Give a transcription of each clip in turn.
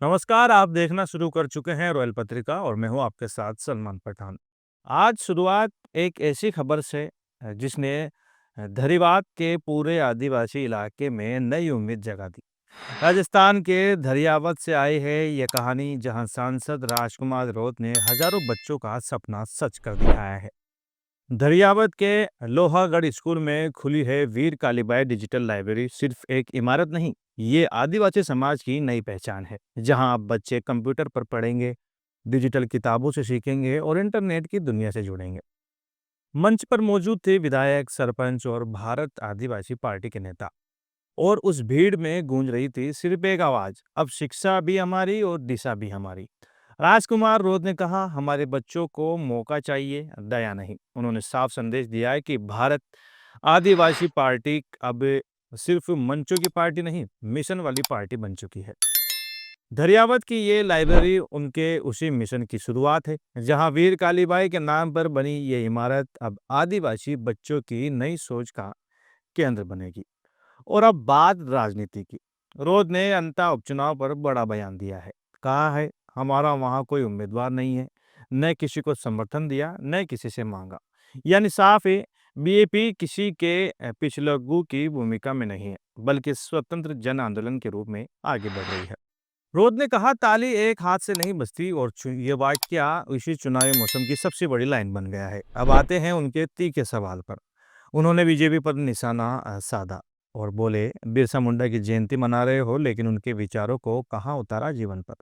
नमस्कार, आप देखना शुरू कर चुके हैं रॉयल पत्रिका और मैं हूं आपके साथ सलमान पठान। आज शुरुआत एक ऐसी खबर से जिसने धरीवाद के पूरे आदिवासी इलाके में नई उम्मीद जगा दी। राजस्थान के धरियावत से आई है ये कहानी जहां सांसद राजकुमार रौत ने हजारों बच्चों का सपना सच कर दिखाया है। धरियावत के लोहागढ़ स्कूल में खुली है वीर कालीबाई डिजिटल लाइब्रेरी। सिर्फ एक इमारत नहीं, ये आदिवासी समाज की नई पहचान है जहां अब बच्चे कंप्यूटर पर पढ़ेंगे, डिजिटल किताबों से सीखेंगे और इंटरनेट की दुनिया से जुड़ेंगे। मंच पर मौजूद थे विधायक, सरपंच और भारत आदिवासी पार्टी के नेता। और उस भीड़ में गूंज रही थी सिर्फ एक आवाज, अब शिक्षा भी हमारी और दिशा भी हमारी। राजकुमार रोध ने कहा, हमारे बच्चों को मौका चाहिए, दया नहीं। उन्होंने साफ संदेश दिया है कि भारत आदिवासी पार्टी अब सिर्फ मंचों की पार्टी नहीं, मिशन वाली पार्टी बन चुकी है। धरियावत की ये लाइब्रेरी उनके उसी मिशन की शुरुआत है, जहां वीर कालीबाई के नाम पर बनी ये इमारत अब आदिवासी बच्चों की नई सोच का केंद्र बनेगी। और अब बात राजनीति की। रोध ने अंता उपचुनाव पर बड़ा बयान दिया है। कहा है, हमारा वहां कोई उम्मीदवार नहीं है, न किसी को समर्थन दिया, न किसी से मांगा। यानी साफ है, बीएपी किसी के पिछलग्गू की भूमिका में नहीं है, बल्कि स्वतंत्र जन आंदोलन के रूप में आगे बढ़ रही है। रोध ने कहा, ताली एक हाथ से नहीं बजती और ये वाक्य इसी चुनावी मौसम की सबसे बड़ी लाइन बन गया है। अब आते हैं उनके तीखे सवाल पर। उन्होंने बीजेपी पर निशाना साधा और बोले, बिरसा मुंडा की जयंती मना रहे हो लेकिन उनके विचारों को कहाँ उतारा जीवन पर।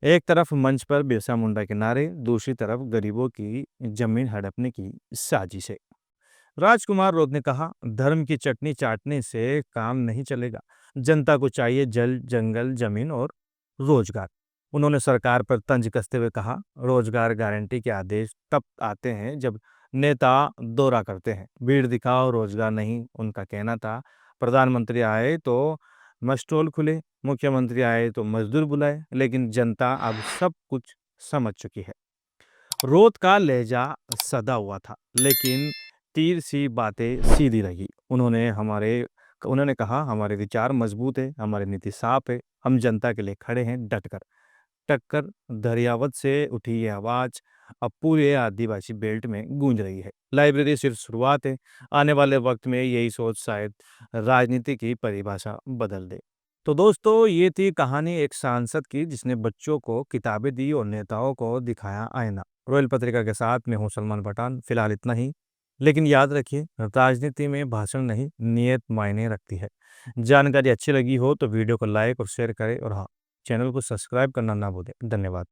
एक तरफ मंच पर बिरसा मुंडा के नारे, दूसरी तरफ गरीबों की जमीन हड़पने की साजिश है। राजकुमार रोध ने कहा, धर्म की चटनी चाटने से काम नहीं चलेगा। जनता को चाहिए जल, जंगल, जमीन और रोजगार। उन्होंने सरकार पर तंज कसते हुए कहा, रोजगार गारंटी के आदेश तब आते हैं जब नेता दौरा करते हैं, भीड़ दिखाओ रोजगार नहीं। उनका कहना था, प्रधानमंत्री आए तो मस्टोल खुले, मुख्यमंत्री आए तो मजदूर बुलाए, लेकिन जनता अब सब कुछ समझ चुकी है। रोत का लहजा सदा हुआ था, लेकिन तीर सी बातें सीधी रही। उन्होंने कहा, हमारे विचार मजबूत है, हमारी नीति साफ है, हम जनता के लिए खड़े हैं डटकर। टक्कर धरियावत से उठी ये आवाज अब पूरे आदिवासी बेल्ट में गूंज रही है। लाइब्रेरी सिर्फ शुरुआत है, आने वाले वक्त में यही सोच शायद राजनीति की परिभाषा बदल दे। तो दोस्तों, ये थी कहानी एक सांसद की जिसने बच्चों को किताबें दी और नेताओं को दिखाया आईना। रॉयल पत्रिका के साथ मैं हूं सलमान पठान। फिलहाल इतना ही, लेकिन याद रखिए, राजनीति में भाषण नहीं, नियत मायने रखती है। जानकारी अच्छी लगी हो तो वीडियो को लाइक और शेयर करें और हाँ, चैनल को सब्सक्राइब करना ना भूलें। धन्यवाद।